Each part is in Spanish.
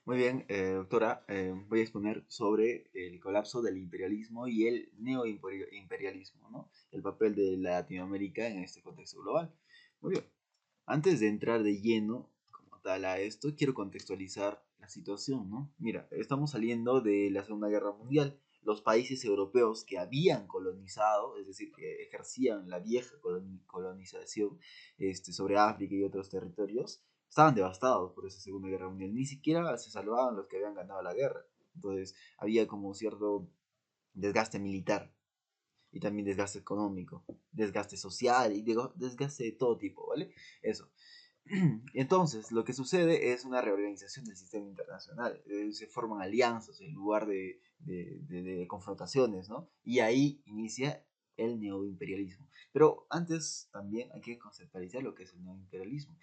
Muy bien, doctora, voy a exponer sobre el colapso del imperialismo y el neoimperialismo, ¿no? El papel de Latinoamérica en este contexto global. Muy bien, antes de entrar de lleno como tal a esto, quiero contextualizar la situación, ¿no? Mira, estamos saliendo de la Segunda Guerra Mundial. Los países europeos que habían colonizado, es decir, que ejercían la vieja colonización sobre África y otros territorios, estaban devastados por esa Segunda Guerra Mundial. Ni siquiera se salvaban los que habían ganado la guerra. Entonces había como cierto desgaste militar y también desgaste económico, desgaste social y desgaste de todo tipo, ¿vale? Eso. Entonces, lo que sucede es una reorganización del sistema internacional. Se forman alianzas en lugar de confrontaciones, ¿no? Y ahí inicia el neoimperialismo. Pero antes también hay que conceptualizar lo que es el neoimperialismo.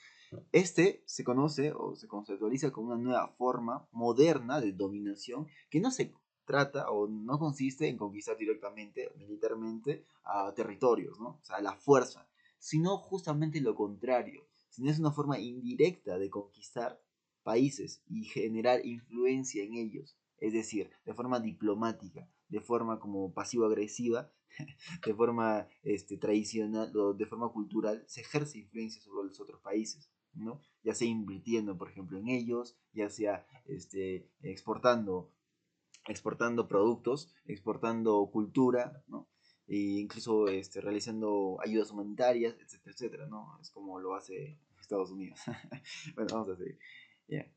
Este se conoce o se conceptualiza como una nueva forma moderna de dominación que no se trata o no consiste en conquistar directamente, militarmente, a territorios, ¿no? O sea, la fuerza, sino justamente lo contrario, sino es una forma indirecta de conquistar países y generar influencia en ellos, es decir, de forma diplomática, de forma como pasivo-agresiva, de forma tradicional o de forma cultural, se ejerce influencia sobre los otros países. ¿No? Ya sea invirtiendo, por ejemplo, en ellos, ya sea exportando productos, exportando cultura, ¿no? E incluso realizando ayudas humanitarias, etcétera, etcétera, ¿no? Es como lo hace Estados Unidos. Bueno, vamos a seguir. Yeah.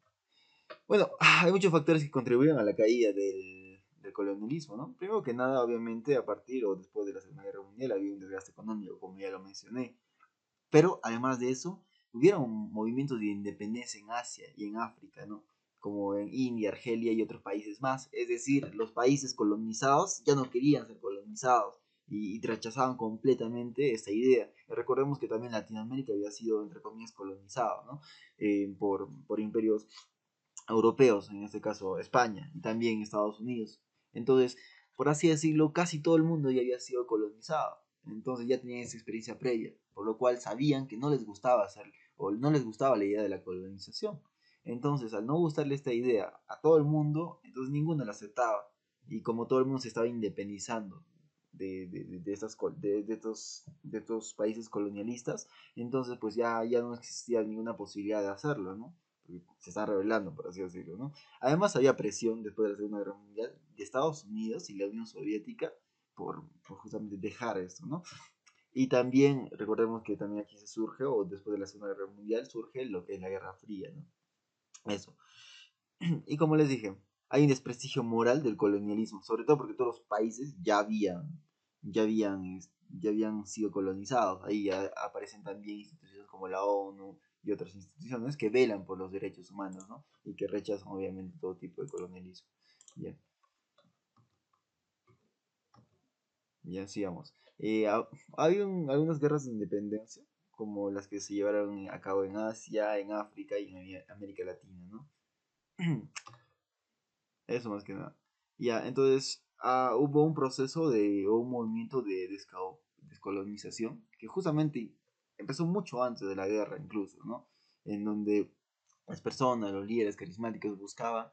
Bueno, hay muchos factores que contribuyen a la caída del colonialismo, ¿no? Primero que nada, obviamente, a partir o después de la Segunda Guerra Mundial había un desgaste económico, como ya lo mencioné. Pero además de eso, hubieron movimientos de independencia en Asia y en África, ¿no? Como en India, Argelia y otros países más. Es decir, los países colonizados ya no querían ser colonizados y rechazaban completamente esta idea. Recordemos que también Latinoamérica había sido, entre comillas, colonizado, ¿no? Por imperios europeos, en este caso España, y también Estados Unidos. Entonces, por así decirlo, casi todo el mundo ya había sido colonizado. Entonces ya tenían esa experiencia previa, por lo cual sabían que no les gustaba hacer o no les gustaba la idea de la colonización. Entonces, al no gustarle esta idea a todo el mundo, entonces ninguno la aceptaba. Y como todo el mundo se estaba independizando de estos países colonialistas, entonces pues ya no existía ninguna posibilidad de hacerlo, ¿no? Se están revelando, por así decirlo, ¿no? Además había presión después de la Segunda Guerra Mundial de Estados Unidos y la Unión Soviética por justamente dejar esto, ¿no? Y también recordemos que también aquí se surge, o después de la Segunda Guerra Mundial, surge lo que es la Guerra Fría, ¿no? Eso. Y como les dije, hay un desprestigio moral del colonialismo, sobre todo porque todos los países ya habían, ya habían sido colonizados. Ahí ya aparecen también instituciones como la ONU y otras instituciones que velan por los derechos humanos, ¿no? Y que rechazan obviamente todo tipo de colonialismo. Bien, bien, sigamos. Hay algunas guerras de independencia, como las que se llevaron a cabo en Asia, en África y en América Latina, ¿no? Eso más que nada. Ya, entonces hubo un proceso o un movimiento de descolonización que justamente empezó mucho antes de la guerra incluso, ¿no? En donde las personas, los líderes carismáticos buscaban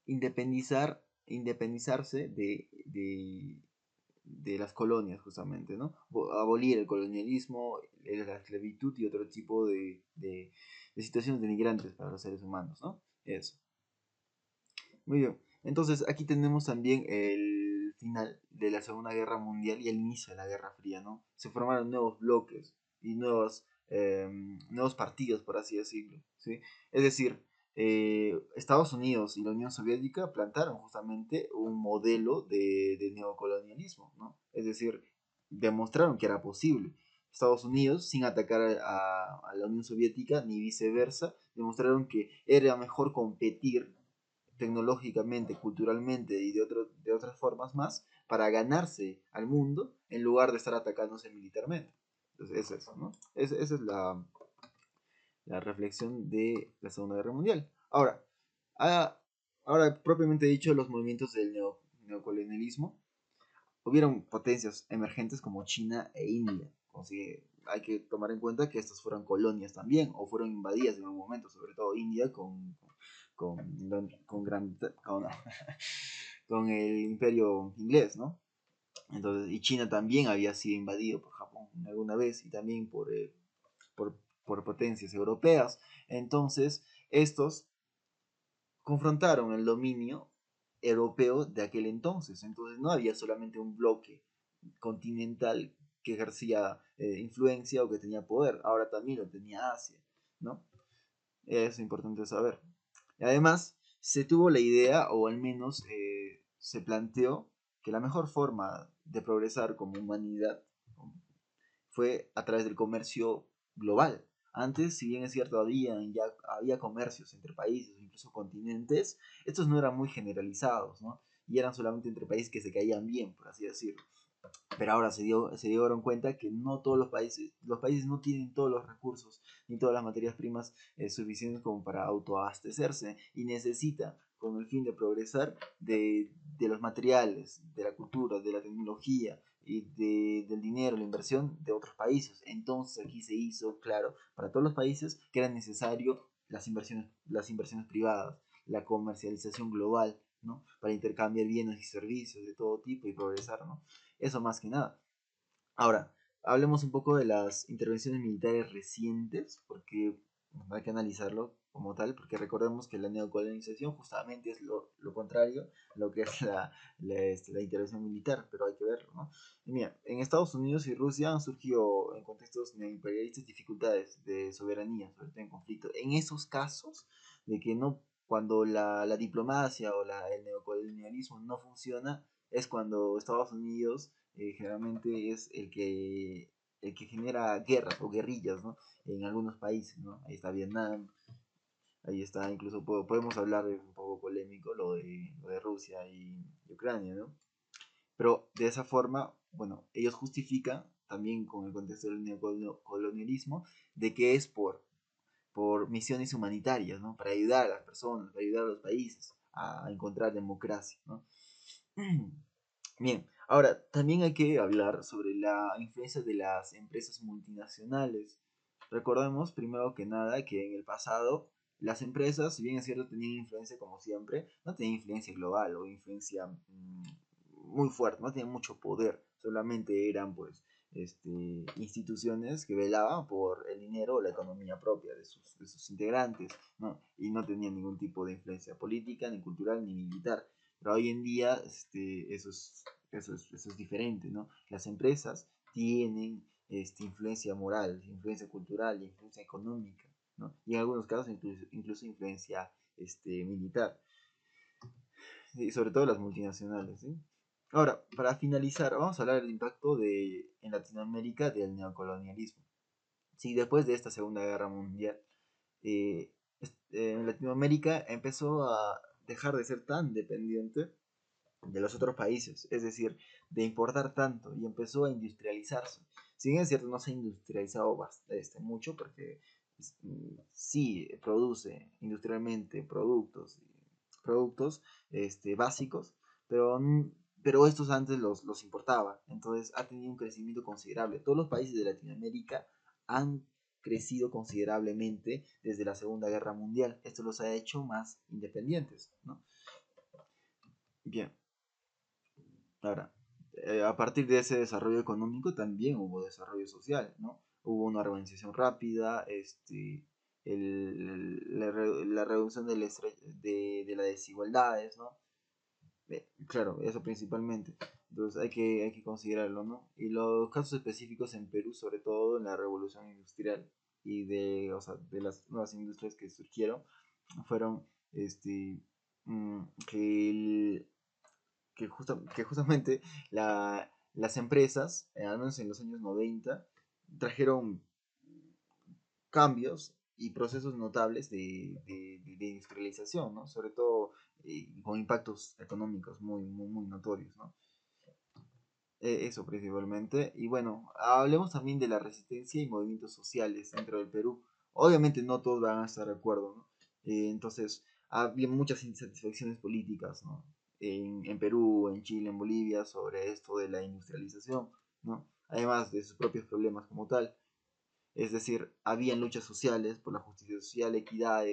independizarse de las colonias justamente, ¿no? Abolir el colonialismo, la esclavitud y otro tipo de situaciones denigrantes para los seres humanos, ¿no? Eso. Muy bien. Entonces, aquí tenemos también el final de la Segunda Guerra Mundial y el inicio de la Guerra Fría, ¿no? Se formaron nuevos bloques y nuevos partidos, por así decirlo, ¿sí? Es decir, Estados Unidos y la Unión Soviética plantaron justamente un modelo de neocolonialismo, ¿no? Es decir, demostraron que era posible. Estados Unidos, sin atacar a la Unión Soviética ni viceversa, demostraron que era mejor competir tecnológicamente, culturalmente y de otras formas más para ganarse al mundo en lugar de estar atacándose militarmente. Entonces es eso, ¿no? Esa es la reflexión de la Segunda Guerra Mundial. A- ahora propiamente dicho, los movimientos del neocolonialismo, hubieron potencias emergentes como China e India. O sea, hay que tomar en cuenta que estas fueron colonias también, o fueron invadidas en un momento, sobre todo India con, con, gran, con, con el imperio inglés, ¿no? Entonces, y China también había sido invadido por Japón alguna vez y también por, por potencias europeas. Entonces, estos confrontaron el dominio europeo de aquel entonces. Entonces no había solamente un bloque continental que ejercía influencia o que tenía poder, ahora también lo tenía Asia, ¿no? Es importante saber. Además, se tuvo la idea, o al menos se planteó, que la mejor forma de progresar como humanidad fue a través del comercio global. Antes, si bien es cierto, había comercios entre países, incluso continentes, estos no eran muy generalizados, ¿no? Y eran solamente entre países que se caían bien, por así decirlo. Pero ahora se dieron cuenta que no todos los países no tienen todos los recursos ni todas las materias primas suficientes como para autoabastecerse y necesita, con el fin de progresar, de los materiales, de la cultura, de la tecnología y del dinero, la inversión de otros países. Entonces aquí se hizo claro para todos los países que era necesario las inversiones privadas, la comercialización global, ¿no? Para intercambiar bienes y servicios de todo tipo y progresar, ¿no? Eso más que nada. Ahora, hablemos un poco de las intervenciones militares recientes, porque hay que analizarlo como tal, porque recordemos que la neocolonización justamente es lo contrario a lo que es la intervención militar, pero hay que verlo, ¿no? Y mira, en Estados Unidos y Rusia han surgido en contextos neoimperialistas dificultades de soberanía, sobre todo en conflicto. En esos casos de que no, cuando la diplomacia o el neocolonialismo no funciona, es cuando Estados Unidos generalmente es el que genera guerras o guerrillas, ¿no? En algunos países, ¿no? Ahí está Vietnam, ahí está, incluso podemos hablar de un poco polémico lo de Rusia y Ucrania, ¿no? Pero de esa forma, bueno, ellos justifican también con el contexto del neocolonialismo de que es por misiones humanitarias, ¿no? Para ayudar a las personas, para ayudar a los países a encontrar democracia, ¿no? Bien, ahora también hay que hablar sobre la influencia de las empresas multinacionales. Recordemos primero que nada que en el pasado las empresas, si bien es cierto, tenían influencia como siempre, no tenían influencia global o influencia muy fuerte, no tenían mucho poder, solamente eran pues instituciones que velaban por el dinero o la economía propia de sus integrantes, ¿no? Y no tenían ningún tipo de influencia política, ni cultural, ni militar. Pero hoy en día eso es diferente, ¿no? Las empresas tienen influencia moral, influencia cultural, influencia económica, ¿no? Y en algunos casos incluso influencia militar, y sobre todo las multinacionales, ¿sí? Ahora, para finalizar, vamos a hablar del impacto en Latinoamérica del neocolonialismo. Sí, después de esta Segunda Guerra Mundial, en Latinoamérica empezó a dejar de ser tan dependiente de los otros países, es decir, de importar tanto y empezó a industrializarse. Si bien es cierto, no se ha industrializado mucho porque sí produce industrialmente productos básicos, pero, pero estos antes los importaba, entonces ha tenido un crecimiento considerable. Todos los países de Latinoamérica han crecido considerablemente desde la Segunda Guerra Mundial. Esto los ha hecho más independientes, ¿no? Bien, ahora, a partir de ese desarrollo económico también hubo desarrollo social, ¿no? Hubo una urbanización rápida, la reducción de las desigualdades, ¿no? Claro, eso principalmente. Entonces hay que considerarlo, ¿no? Y los casos específicos en Perú, sobre todo en la revolución industrial y o sea, de las nuevas industrias que surgieron, fueron mm, que el, que justamente las empresas, al menos en los años 90, trajeron cambios y procesos notables de industrialización, ¿no? Sobre todo con impactos económicos muy notorios, ¿no? Eso principalmente. Y bueno, hablemos también de la resistencia y movimientos sociales dentro del Perú. Obviamente no todos van a estar de acuerdo, ¿no? Entonces, había muchas insatisfacciones políticas, ¿no? En Perú, en Chile, en Bolivia, sobre esto de la industrialización, ¿no? Además de sus propios problemas como tal. Es decir, habían luchas sociales por la justicia social, equidad,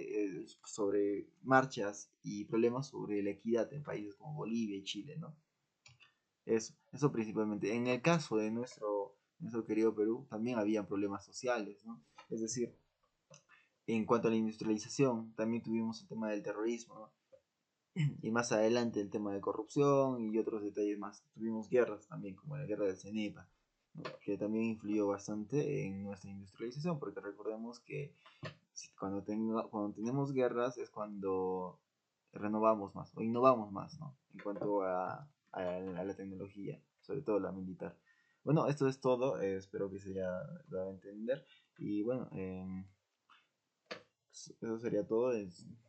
sobre marchas y problemas sobre la equidad en países como Bolivia y Chile, ¿no? Eso principalmente. En el caso de nuestro querido Perú, también habían problemas sociales, ¿no? Es decir, en cuanto a la industrialización, también tuvimos el tema del terrorismo, ¿no? Y más adelante el tema de corrupción y otros detalles más. Tuvimos guerras también, como la guerra del Cenepa, ¿no? Que también influyó bastante en nuestra industrialización, porque recordemos que cuando tenemos guerras es cuando renovamos más o innovamos más, ¿no? En cuanto a la tecnología, sobre todo la militar. Bueno, esto es todo, espero que se haya dado a entender. Y bueno, eso sería todo,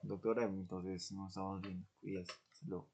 doctora, entonces nos estamos viendo. Cuídate, hasta luego.